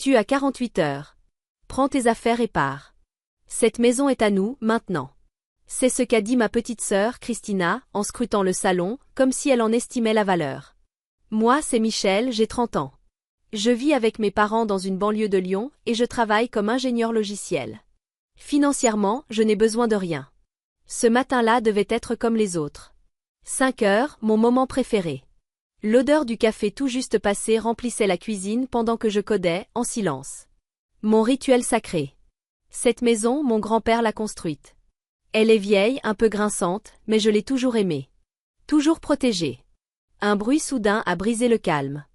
Tu as 48 heures. Prends tes affaires et pars. Cette maison est à nous, maintenant. C'est ce qu'a dit ma petite sœur, Christina, en scrutant le salon, comme si elle en estimait la valeur. Moi, c'est Michel, j'ai 30 ans. Je vis avec mes parents dans une banlieue de Lyon et je travaille comme ingénieur logiciel. Financièrement, je n'ai besoin de rien. Ce matin-là devait être comme les autres. 5 heures, mon moment préféré. L'odeur du café tout juste passé remplissait la cuisine pendant que je codais, en silence. Mon rituel sacré. Cette maison, mon grand-père l'a construite. Elle est vieille, un peu grinçante, mais je l'ai toujours aimée. Toujours protégée. Un bruit soudain a brisé le calme.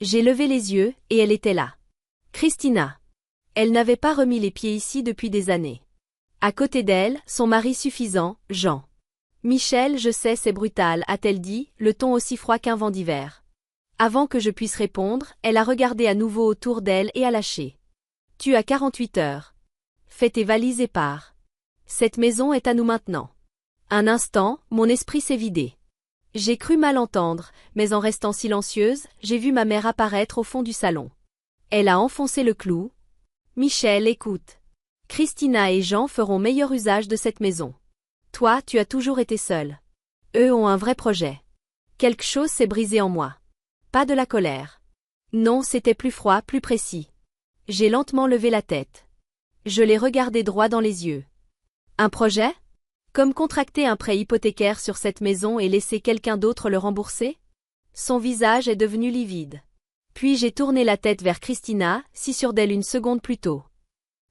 J'ai levé les yeux, et elle était là. Christina. Elle n'avait pas remis les pieds ici depuis des années. À côté d'elle, son mari suffisant, Jean. Michel, je sais, c'est brutal, a-t-elle dit, le ton aussi froid qu'un vent d'hiver. Avant que je puisse répondre, elle a regardé à nouveau autour d'elle et a lâché. Tu as 48 heures. Fais tes valises et pars. Cette maison est à nous maintenant. Un instant, mon esprit s'est vidé. J'ai cru mal entendre, mais en restant silencieuse, j'ai vu ma mère apparaître au fond du salon. Elle a enfoncé le clou. Michel, écoute. Christina et Jean feront meilleur usage de cette maison. Toi, tu as toujours été seule. Eux ont un vrai projet. Quelque chose s'est brisé en moi. Pas de la colère. Non, c'était plus froid, plus précis. J'ai lentement levé la tête. Je l'ai regardé droit dans les yeux. Un projet? Comme contracter un prêt hypothécaire sur cette maison et laisser quelqu'un d'autre le rembourser? Son visage est devenu livide. Puis j'ai tourné la tête vers Christina, si sûre d'elle une seconde plus tôt.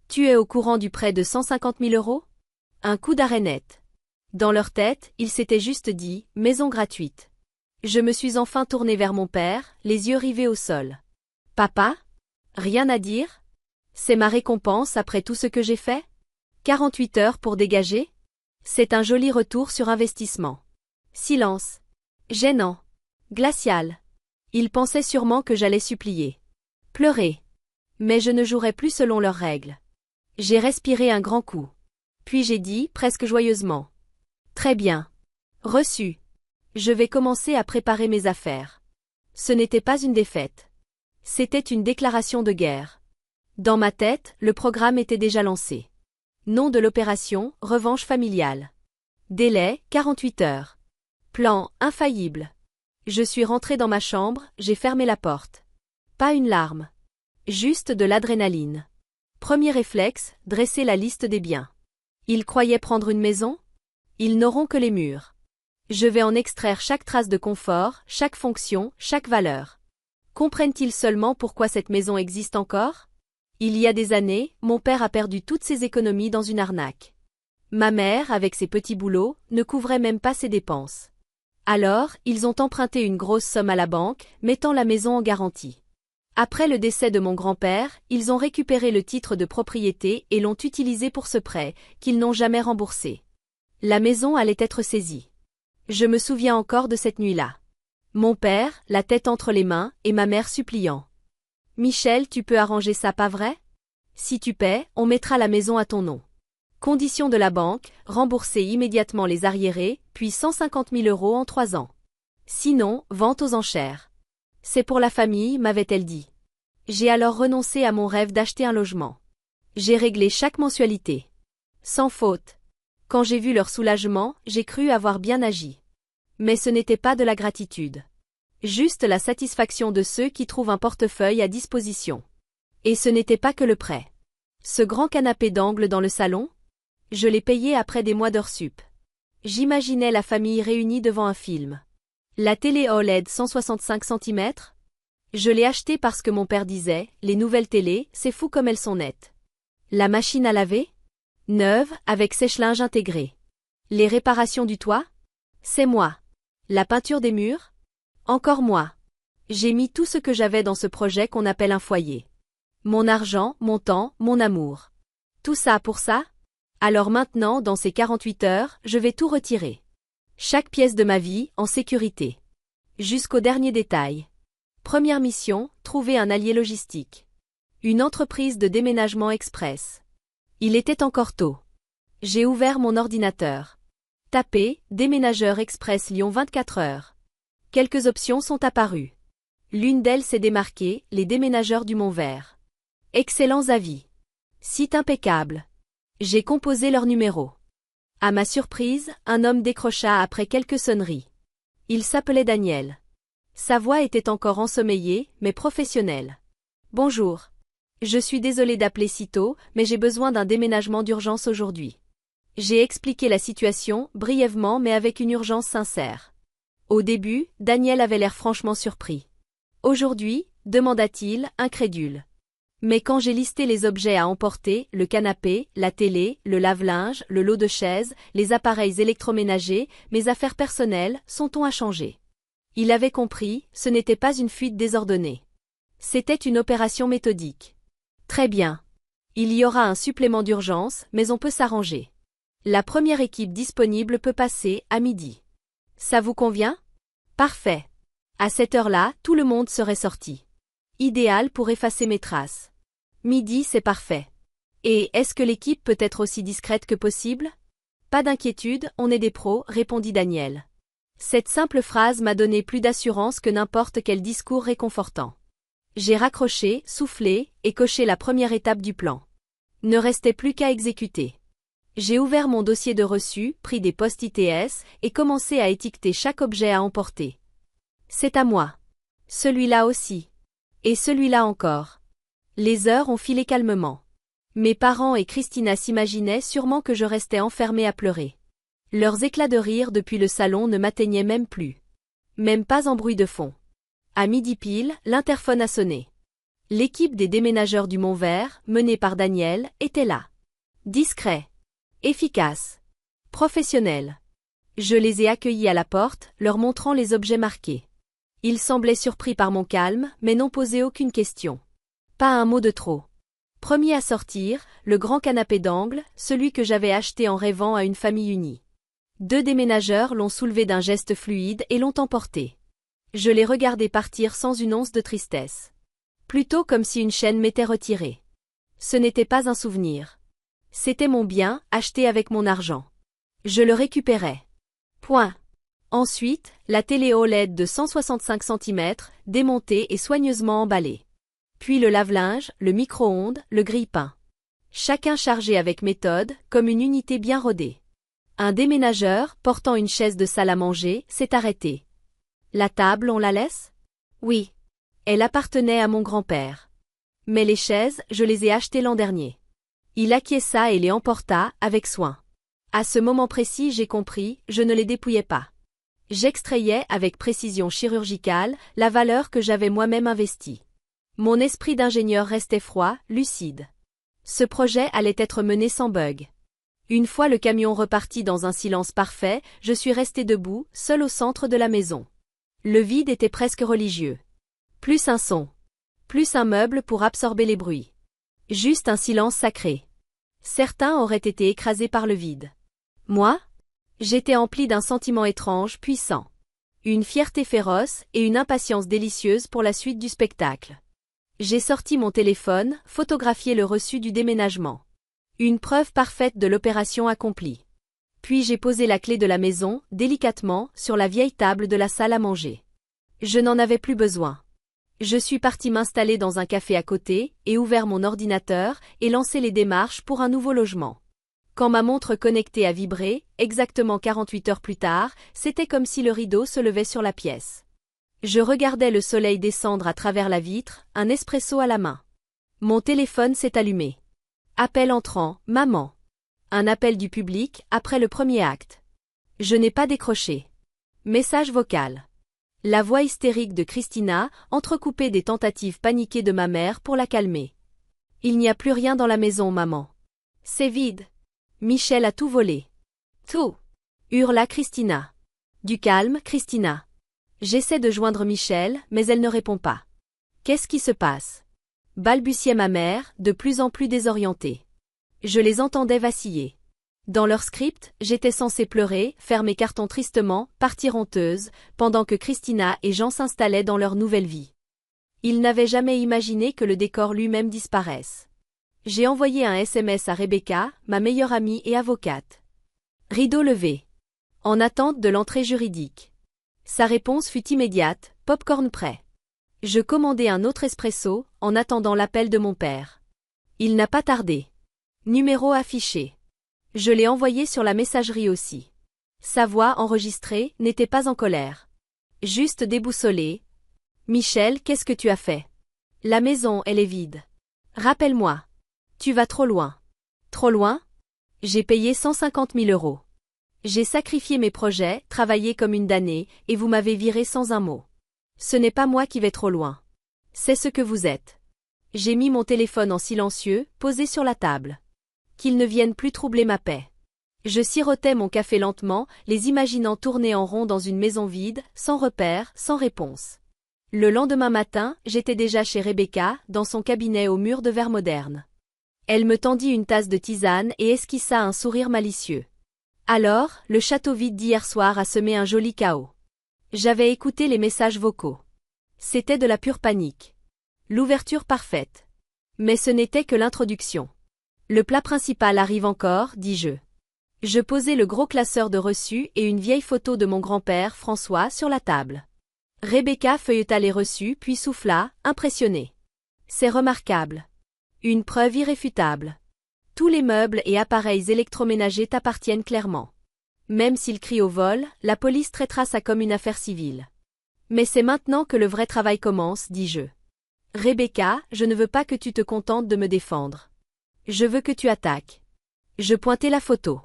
Tu es au courant du prêt de 150 000 euros? Un coup d'arrêt net. Dans leur tête, ils s'étaient juste dit « maison gratuite ». Je me suis enfin tournée vers mon père, les yeux rivés au sol. « Papa? Rien à dire? C'est ma récompense après tout ce que j'ai fait? 48 heures pour dégager? C'est un joli retour sur investissement. » Silence. Gênant. Glacial. Ils pensaient sûrement que j'allais supplier. Pleurer. Mais je ne jouerai plus selon leurs règles. J'ai respiré un grand coup. Puis j'ai dit, presque joyeusement. Très bien. Reçu. Je vais commencer à préparer mes affaires. Ce n'était pas une défaite. C'était une déclaration de guerre. Dans ma tête, le programme était déjà lancé. Nom de l'opération, revanche familiale. Délai, 48 heures. Plan, infaillible. Je suis rentrée dans ma chambre, j'ai fermé la porte. Pas une larme. Juste de l'adrénaline. Premier réflexe, dresser la liste des biens. Ils croyaient prendre une maison? Ils n'auront que les murs. Je vais en extraire chaque trace de confort, chaque fonction, chaque valeur. Comprennent-ils seulement pourquoi cette maison existe encore? Il y a des années, mon père a perdu toutes ses économies dans une arnaque. Ma mère, avec ses petits boulots, ne couvrait même pas ses dépenses. Alors, ils ont emprunté une grosse somme à la banque, mettant la maison en garantie. Après le décès de mon grand-père, ils ont récupéré le titre de propriété et l'ont utilisé pour ce prêt, qu'ils n'ont jamais remboursé. La maison allait être saisie. Je me souviens encore de cette nuit-là. Mon père, la tête entre les mains, et ma mère suppliant. « Michel, tu peux arranger ça, pas vrai? Si tu paies, on mettra la maison à ton nom. Condition de la banque, rembourser immédiatement les arriérés, puis 150 000 euros en 3 ans. Sinon, vente aux enchères. C'est pour la famille, m'avait-elle dit. J'ai alors renoncé à mon rêve d'acheter un logement. J'ai réglé chaque mensualité. Sans faute. Quand j'ai vu leur soulagement, j'ai cru avoir bien agi. Mais ce n'était pas de la gratitude. Juste la satisfaction de ceux qui trouvent un portefeuille à disposition. Et ce n'était pas que le prêt. Ce grand canapé d'angle dans le salon? Je l'ai payé après des mois d'heures sup. J'imaginais la famille réunie devant un film. La télé OLED 165 cm? Je l'ai acheté parce que mon père disait, les nouvelles télés, c'est fou comme elles sont nettes. La machine à laver? Neuve, avec sèche-linge intégré. Les réparations du toit? C'est moi. La peinture des murs? Encore moi. J'ai mis tout ce que j'avais dans ce projet qu'on appelle un foyer. Mon argent, mon temps, mon amour. Tout ça pour ça? Alors maintenant, dans ces 48 heures, je vais tout retirer. Chaque pièce de ma vie, en sécurité. Jusqu'au dernier détail. Première mission, trouver un allié logistique. Une entreprise de déménagement express. Il était encore tôt. J'ai ouvert mon ordinateur. Tapé, déménageur express Lyon 24 heures. Quelques options sont apparues. L'une d'elles s'est démarquée, les déménageurs du Mont-Vert. Excellents avis. Site impeccable. J'ai composé leur numéro. À ma surprise, un homme décrocha après quelques sonneries. Il s'appelait Daniel. Sa voix était encore ensommeillée, mais professionnelle. Bonjour. Je suis désolé d'appeler si tôt, mais j'ai besoin d'un déménagement d'urgence aujourd'hui. J'ai expliqué la situation, brièvement mais avec une urgence sincère. Au début, Daniel avait l'air franchement surpris. Aujourd'hui, demanda-t-il, incrédule. Mais quand j'ai listé les objets à emporter, le canapé, la télé, le lave-linge, le lot de chaises, les appareils électroménagers, mes affaires personnelles, son ton a changé. Il avait compris, ce n'était pas une fuite désordonnée. C'était une opération méthodique. Très bien. Il y aura un supplément d'urgence, mais on peut s'arranger. La première équipe disponible peut passer, à midi. Ça vous convient? Parfait. À cette heure-là, tout le monde serait sorti. Idéal pour effacer mes traces. Midi, c'est parfait. Et est-ce que l'équipe peut être aussi discrète que possible? Pas d'inquiétude, on est des pros, répondit Daniel. Cette simple phrase m'a donné plus d'assurance que n'importe quel discours réconfortant. J'ai raccroché, soufflé, et coché la première étape du plan. Ne restait plus qu'à exécuter. J'ai ouvert mon dossier de reçu, pris des post-its et commencé à étiqueter chaque objet à emporter. C'est à moi. Celui-là aussi. Et celui-là encore. Les heures ont filé calmement. Mes parents et Christina s'imaginaient sûrement que je restais enfermée à pleurer. Leurs éclats de rire depuis le salon ne m'atteignaient même plus. Même pas en bruit de fond. À midi pile, l'interphone a sonné. L'équipe des déménageurs du Mont-Vert, menée par Daniel, était là. Discret. Efficace. Professionnel. Je les ai accueillis à la porte, leur montrant les objets marqués. Ils semblaient surpris par mon calme, mais n'ont posé aucune question. Pas un mot de trop. Premier à sortir, le grand canapé d'angle, celui que j'avais acheté en rêvant à une famille unie. 2 déménageurs l'ont soulevé d'un geste fluide et l'ont emporté. Je les regardais partir sans une once de tristesse. Plutôt comme si une chaîne m'était retirée. Ce n'était pas un souvenir. C'était mon bien, acheté avec mon argent. Je le récupérais. Point. Ensuite, la télé OLED de 165 cm, démontée et soigneusement emballée. Puis le lave-linge, le micro-ondes, le grille-pain. Chacun chargé avec méthode, comme une unité bien rodée. Un déménageur, portant une chaise de salle à manger, s'est arrêté. La table, on la laisse? Oui. Elle appartenait à mon grand-père. Mais les chaises, je les ai achetées l'an dernier. Il acquiesça et les emporta, avec soin. À ce moment précis, j'ai compris, je ne les dépouillais pas. J'extrayais, avec précision chirurgicale, la valeur que j'avais moi-même investie. Mon esprit d'ingénieur restait froid, lucide. Ce projet allait être mené sans bug. Une fois le camion reparti dans un silence parfait, je suis resté debout, seul au centre de la maison. Le vide était presque religieux. Plus un son. Plus un meuble pour absorber les bruits. Juste un silence sacré. Certains auraient été écrasés par le vide. Moi? J'étais empli d'un sentiment étrange, puissant. Une fierté féroce et une impatience délicieuse pour la suite du spectacle. J'ai sorti mon téléphone, photographié le reçu du déménagement. Une preuve parfaite de l'opération accomplie. Puis j'ai posé la clé de la maison, délicatement, sur la vieille table de la salle à manger. Je n'en avais plus besoin. Je suis parti m'installer dans un café à côté, et ouvert mon ordinateur, et lancé les démarches pour un nouveau logement. Quand ma montre connectée a vibré, exactement 48 heures plus tard, c'était comme si le rideau se levait sur la pièce. Je regardais le soleil descendre à travers la vitre, un espresso à la main. Mon téléphone s'est allumé. Appel entrant, maman. Un appel du public, après le premier acte. Je n'ai pas décroché. Message vocal. La voix hystérique de Christina, entrecoupée des tentatives paniquées de ma mère pour la calmer. Il n'y a plus rien dans la maison, maman. C'est vide. Michel a tout volé. Tout. Hurla Christina. Du calme, Christina. J'essaie de joindre Michel, mais elle ne répond pas. Qu'est-ce qui se passe? Balbutiait ma mère, de plus en plus désorientée. Je les entendais vaciller. Dans leur script, j'étais censée pleurer, faire mes cartons tristement, partir honteuse, pendant que Christina et Jean s'installaient dans leur nouvelle vie. Ils n'avaient jamais imaginé que le décor lui-même disparaisse. J'ai envoyé un SMS à Rebecca, ma meilleure amie et avocate. Rideau levé. En attente de l'entrée juridique. Sa réponse fut immédiate, popcorn prêt. Je commandai un autre espresso, en attendant l'appel de mon père. Il n'a pas tardé. Numéro affiché. Je l'ai envoyé sur la messagerie aussi. Sa voix enregistrée n'était pas en colère. Juste déboussolée. Michel, qu'est-ce que tu as fait? La maison, elle est vide. Rappelle-moi. Tu vas trop loin. Trop loin? J'ai payé 150 000 euros. J'ai sacrifié mes projets, travaillé comme une damnée, et vous m'avez viré sans un mot. Ce n'est pas moi qui vais trop loin. C'est ce que vous êtes. J'ai mis mon téléphone en silencieux, posé sur la table. Qu'il ne vienne plus troubler ma paix. Je sirotais mon café lentement, les imaginant tourner en rond dans une maison vide, sans repère, sans réponse. Le lendemain matin, j'étais déjà chez Rebecca, dans son cabinet au mur de verre moderne. Elle me tendit une tasse de tisane et esquissa un sourire malicieux. Alors, le château vide d'hier soir a semé un joli chaos. J'avais écouté les messages vocaux. C'était de la pure panique. L'ouverture parfaite. Mais ce n'était que l'introduction. Le plat principal arrive encore, dis-je. Je posai le gros classeur de reçus et une vieille photo de mon grand-père François sur la table. Rebecca feuilleta les reçus puis souffla, impressionnée. C'est remarquable. Une preuve irréfutable. Tous les meubles et appareils électroménagers t'appartiennent clairement. Même s'il crie au vol, la police traitera ça comme une affaire civile. Mais c'est maintenant que le vrai travail commence, dis-je. Rebecca, je ne veux pas que tu te contentes de me défendre. Je veux que tu attaques. Je pointai la photo.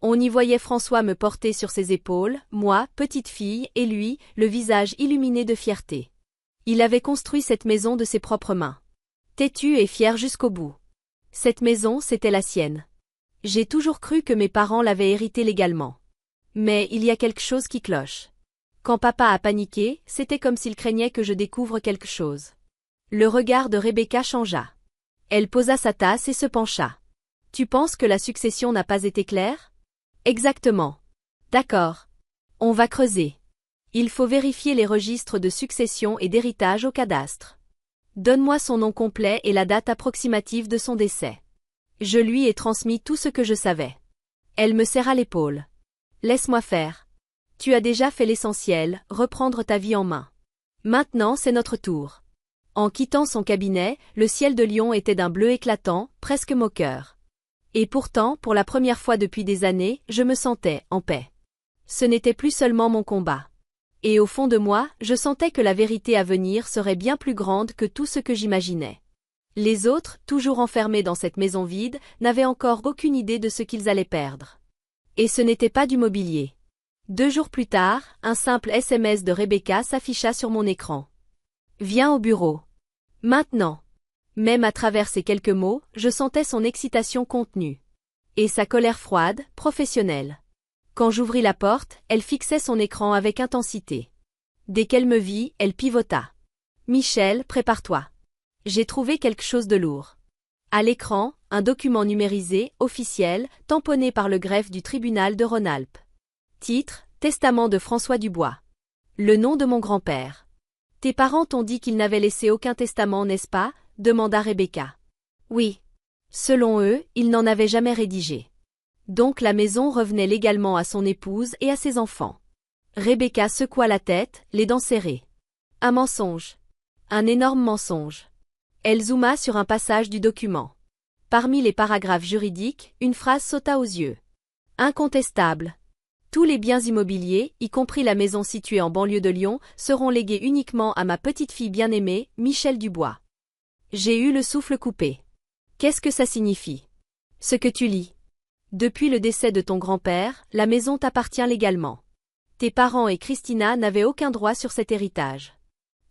On y voyait François me porter sur ses épaules, moi, petite fille, et lui, le visage illuminé de fierté. Il avait construit cette maison de ses propres mains. Têtu et fier jusqu'au bout. Cette maison, c'était la sienne. J'ai toujours cru que mes parents l'avaient héritée légalement. Mais il y a quelque chose qui cloche. Quand papa a paniqué, c'était comme s'il craignait que je découvre quelque chose. Le regard de Rebecca changea. Elle posa sa tasse et se pencha. Tu penses que la succession n'a pas été claire? Exactement. D'accord. On va creuser. Il faut vérifier les registres de succession et d'héritage au cadastre. Donne-moi son nom complet et la date approximative de son décès. Je lui ai transmis tout ce que je savais. Elle me serra l'épaule. Laisse-moi faire. Tu as déjà fait l'essentiel, reprendre ta vie en main. Maintenant c'est notre tour. En quittant son cabinet, le ciel de Lyon était d'un bleu éclatant, presque moqueur. Et pourtant, pour la première fois depuis des années, je me sentais en paix. Ce n'était plus seulement mon combat. Et au fond de moi, je sentais que la vérité à venir serait bien plus grande que tout ce que j'imaginais. Les autres, toujours enfermés dans cette maison vide, n'avaient encore aucune idée de ce qu'ils allaient perdre. Et ce n'était pas du mobilier. 2 jours plus tard, un simple SMS de Rebecca s'afficha sur mon écran. Viens au bureau. Maintenant. Même à travers ces quelques mots, je sentais son excitation contenue. Et sa colère froide, professionnelle. Quand j'ouvris la porte, elle fixait son écran avec intensité. Dès qu'elle me vit, elle pivota. Michel, prépare-toi. J'ai trouvé quelque chose de lourd. À l'écran, un document numérisé, officiel, tamponné par le greffe du tribunal de Rhône-Alpes. Titre, Testament de François Dubois. Le nom de mon grand-père. Tes parents t'ont dit qu'ils n'avaient laissé aucun testament, n'est-ce pas? Demanda Rebecca. Oui. Selon eux, ils n'en avaient jamais rédigé. Donc la maison revenait légalement à son épouse et à ses enfants. Rebecca secoua la tête, les dents serrées. Un mensonge. Un énorme mensonge. Elle zooma sur un passage du document. Parmi les paragraphes juridiques, une phrase sauta aux yeux. Incontestable. Tous les biens immobiliers, y compris la maison située en banlieue de Lyon, seront légués uniquement à ma petite-fille bien-aimée, Michel Dubois. J'ai eu le souffle coupé. Qu'est-ce que ça signifie? Ce que tu lis. Depuis le décès de ton grand-père, la maison t'appartient légalement. Tes parents et Christina n'avaient aucun droit sur cet héritage.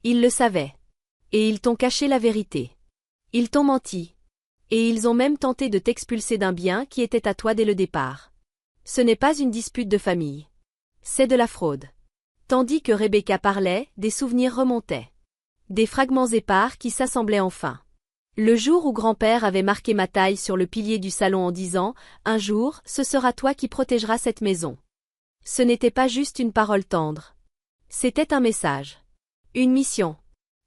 Ils le savaient. Et ils t'ont caché la vérité. Ils t'ont menti. Et ils ont même tenté de t'expulser d'un bien qui était à toi dès le départ. Ce n'est pas une dispute de famille. C'est de la fraude. Tandis que Rebecca parlait, des souvenirs remontaient. Des fragments épars qui s'assemblaient enfin. Le jour où grand-père avait marqué ma taille sur le pilier du salon en disant « Un jour, ce sera toi qui protégeras cette maison ». Ce n'était pas juste une parole tendre. C'était un message. Une mission.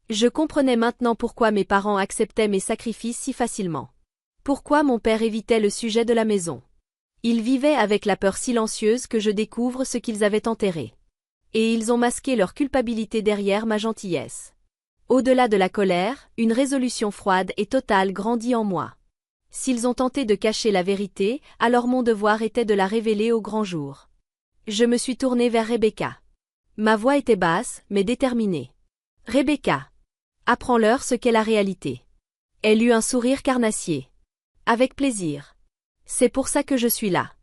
Je comprenais maintenant pourquoi mes parents acceptaient mes sacrifices si facilement. Pourquoi mon père évitait le sujet de la maison. Ils vivaient avec la peur silencieuse que je découvre ce qu'ils avaient enterré. Et ils ont masqué leur culpabilité derrière ma gentillesse. Au-delà de la colère, une résolution froide et totale grandit en moi. S'ils ont tenté de cacher la vérité, alors mon devoir était de la révéler au grand jour. Je me suis tournée vers Rebecca. Ma voix était basse, mais déterminée. Rebecca. Apprends-leur ce qu'est la réalité. Elle eut un sourire carnassier. Avec plaisir. C'est pour ça que je suis là.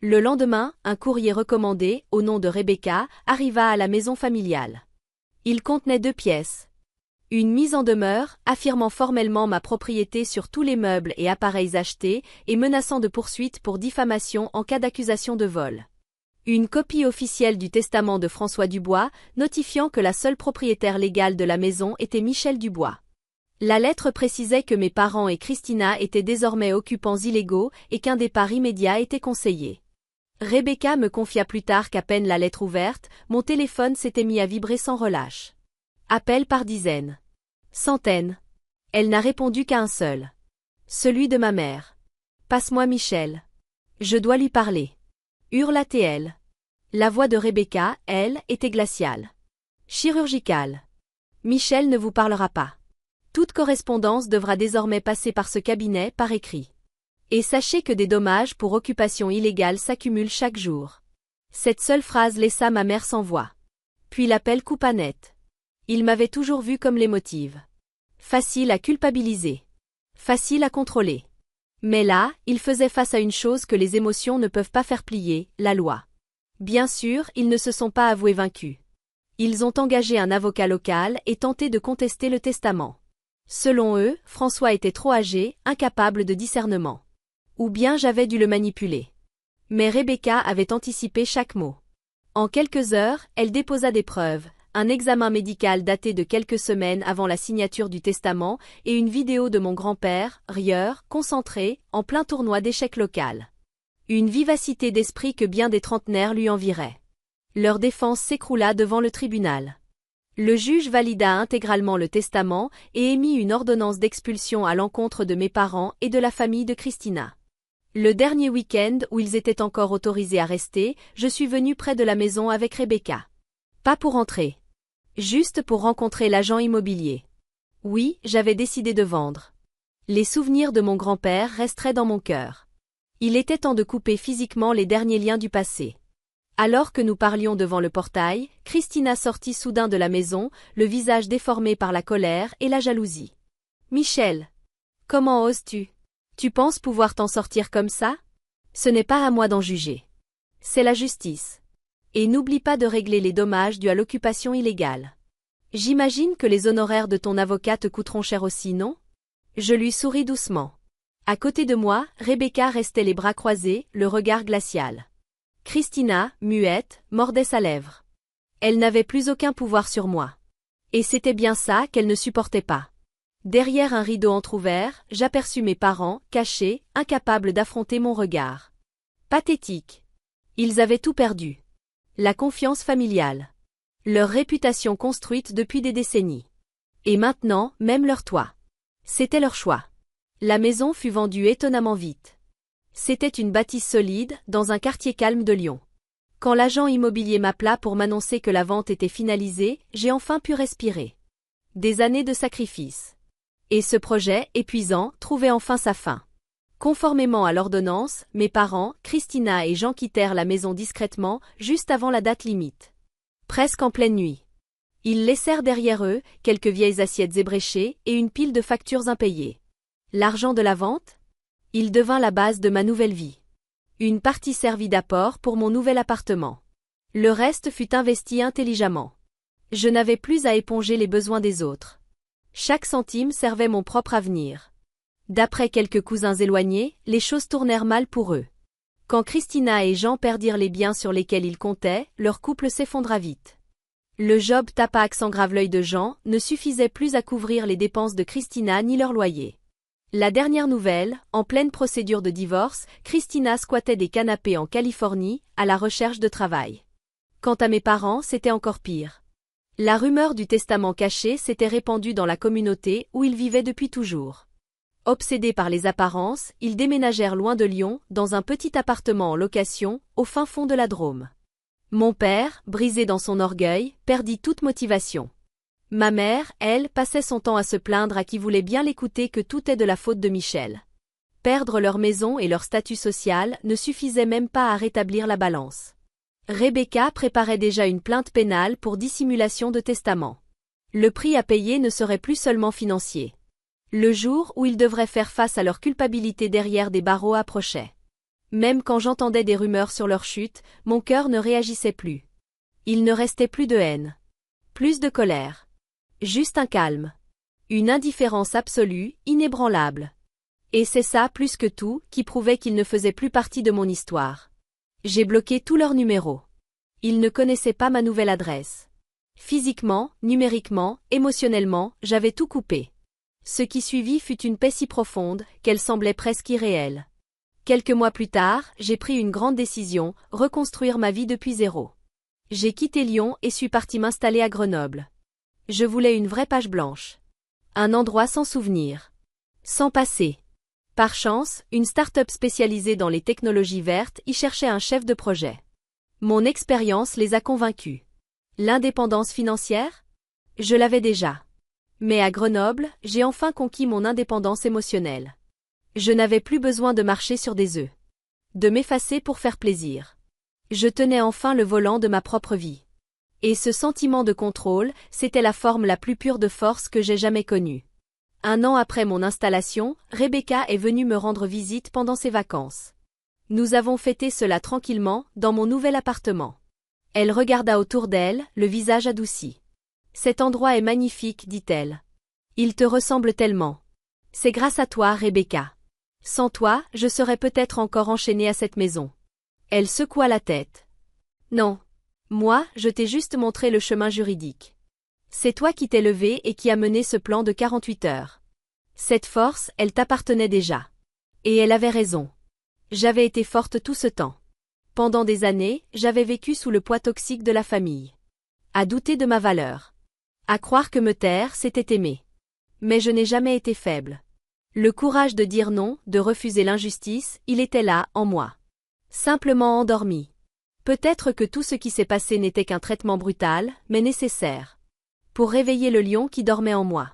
Le lendemain, un courrier recommandé, au nom de Rebecca, arriva à la maison familiale. Il contenait 2 pièces. Une mise en demeure, affirmant formellement ma propriété sur tous les meubles et appareils achetés, et menaçant de poursuites pour diffamation en cas d'accusation de vol. Une copie officielle du testament de François Dubois, notifiant que la seule propriétaire légale de la maison était Michel Dubois. La lettre précisait que mes parents et Christina étaient désormais occupants illégaux et qu'un départ immédiat était conseillé. Rebecca me confia plus tard qu'à peine la lettre ouverte, mon téléphone s'était mis à vibrer sans relâche. Appels par dizaines. Centaines. Elle n'a répondu qu'à un seul. Celui de ma mère. Passe-moi Michel. Je dois lui parler. Hurla-t-elle. La voix de Rebecca, elle, était glaciale. Chirurgicale. Michel ne vous parlera pas. Toute correspondance devra désormais passer par ce cabinet par écrit. Et sachez que des dommages pour occupation illégale s'accumulent chaque jour. Cette seule phrase laissa ma mère sans voix. Puis l'appel coupa net. Il m'avait toujours vue comme l'émotive. Facile à culpabiliser. Facile à contrôler. Mais là, il faisait face à une chose que les émotions ne peuvent pas faire plier, la loi. Bien sûr, ils ne se sont pas avoués vaincus. Ils ont engagé un avocat local et tenté de contester le testament. Selon eux, François était trop âgé, incapable de discernement. Ou bien j'avais dû le manipuler. Mais Rebecca avait anticipé chaque mot. En quelques heures, elle déposa des preuves, un examen médical daté de quelques semaines avant la signature du testament et une vidéo de mon grand-père, rieur, concentré, en plein tournoi d'échecs local. Une vivacité d'esprit que bien des trentenaires lui envieraient. Leur défense s'écroula devant le tribunal. Le juge valida intégralement le testament et émit une ordonnance d'expulsion à l'encontre de mes parents et de la famille de Christina. Le dernier week-end où ils étaient encore autorisés à rester, je suis venue près de la maison avec Rebecca. Pas pour entrer. Juste pour rencontrer l'agent immobilier. Oui, j'avais décidé de vendre. Les souvenirs de mon grand-père resteraient dans mon cœur. Il était temps de couper physiquement les derniers liens du passé. Alors que nous parlions devant le portail, Christina sortit soudain de la maison, le visage déformé par la colère et la jalousie. « Michel! Comment oses-tu? Tu penses pouvoir t'en sortir comme ça? Ce n'est pas à moi d'en juger. C'est la justice. Et n'oublie pas de régler les dommages dus à l'occupation illégale. J'imagine que les honoraires de ton avocat te coûteront cher aussi, non? » Je lui souris doucement. À côté de moi, Rebecca restait les bras croisés, le regard glacial. Christina, muette, mordait sa lèvre. Elle n'avait plus aucun pouvoir sur moi. Et c'était bien ça qu'elle ne supportait pas. Derrière un rideau entrouvert, j'aperçus mes parents, cachés, incapables d'affronter mon regard. Pathétique. Ils avaient tout perdu. La confiance familiale. Leur réputation construite depuis des décennies. Et maintenant, même leur toit. C'était leur choix. La maison fut vendue étonnamment vite. C'était une bâtisse solide, dans un quartier calme de Lyon. Quand l'agent immobilier m'appela pour m'annoncer que la vente était finalisée, j'ai enfin pu respirer. Des années de sacrifice. Et ce projet, épuisant, trouvait enfin sa fin. Conformément à l'ordonnance, mes parents, Christina et Jean quittèrent la maison discrètement, juste avant la date limite. Presque en pleine nuit. Ils laissèrent derrière eux quelques vieilles assiettes ébréchées et une pile de factures impayées. L'argent de la vente? Il devint la base de ma nouvelle vie. Une partie servit d'apport pour mon nouvel appartement. Le reste fut investi intelligemment. Je n'avais plus à éponger les besoins des autres. Chaque centime servait mon propre avenir. D'après quelques cousins éloignés, les choses tournèrent mal pour eux. Quand Christina et Jean perdirent les biens sur lesquels ils comptaient, leur couple s'effondra vite. Le job tapa accent grave l'œil de Jean ne suffisait plus à couvrir les dépenses de Christina ni leur loyer. La dernière nouvelle, en pleine procédure de divorce, Christina squattait des canapés en Californie, à la recherche de travail. Quant à mes parents, c'était encore pire. La rumeur du testament caché s'était répandue dans la communauté où ils vivaient depuis toujours. Obsédés par les apparences, ils déménagèrent loin de Lyon, dans un petit appartement en location, au fin fond de la Drôme. Mon père, brisé dans son orgueil, perdit toute motivation. Ma mère, elle, passait son temps à se plaindre à qui voulait bien l'écouter que tout est de la faute de Michel. Perdre leur maison et leur statut social ne suffisaient même pas à rétablir la balance. Rebecca préparait déjà une plainte pénale pour dissimulation de testament. Le prix à payer ne serait plus seulement financier. Le jour où ils devraient faire face à leur culpabilité derrière des barreaux approchait. Même quand j'entendais des rumeurs sur leur chute, mon cœur ne réagissait plus. Il ne restait plus de haine. Plus de colère. Juste un calme. Une indifférence absolue, inébranlable. Et c'est ça, plus que tout, qui prouvait qu'ils ne faisaient plus partie de mon histoire. J'ai bloqué tous leurs numéros. Ils ne connaissaient pas ma nouvelle adresse. Physiquement, numériquement, émotionnellement, j'avais tout coupé. Ce qui suivit fut une paix si profonde, qu'elle semblait presque irréelle. Quelques mois plus tard, j'ai pris une grande décision, reconstruire ma vie depuis zéro. J'ai quitté Lyon et suis partie m'installer à Grenoble. Je voulais une vraie page blanche. Un endroit sans souvenir. Sans passé. Par chance, une start-up spécialisée dans les technologies vertes y cherchait un chef de projet. Mon expérience les a convaincus. L'indépendance financière? Je l'avais déjà. Mais à Grenoble, j'ai enfin conquis mon indépendance émotionnelle. Je n'avais plus besoin de marcher sur des œufs. De m'effacer pour faire plaisir. Je tenais enfin le volant de ma propre vie. Et ce sentiment de contrôle, c'était la forme la plus pure de force que j'ai jamais connue. 1 an après mon installation, Rebecca est venue me rendre visite pendant ses vacances. Nous avons fêté cela tranquillement, dans mon nouvel appartement. Elle regarda autour d'elle, le visage adouci. « Cet endroit est magnifique, dit-elle. Il te ressemble tellement. C'est grâce à toi, Rebecca. Sans toi, je serais peut-être encore enchaînée à cette maison. » Elle secoua la tête. « Non. Moi, je t'ai juste montré le chemin juridique. C'est toi qui t'es levé et qui as mené ce plan de 48 heures. Cette force, elle t'appartenait déjà. Et elle avait raison. J'avais été forte tout ce temps. Pendant des années, j'avais vécu sous le poids toxique de la famille. À douter de ma valeur. À croire que me taire, c'était aimer. Mais je n'ai jamais été faible. Le courage de dire non, de refuser l'injustice, il était là, en moi. Simplement endormi. Peut-être que tout ce qui s'est passé n'était qu'un traitement brutal, mais nécessaire. Pour réveiller le lion qui dormait en moi.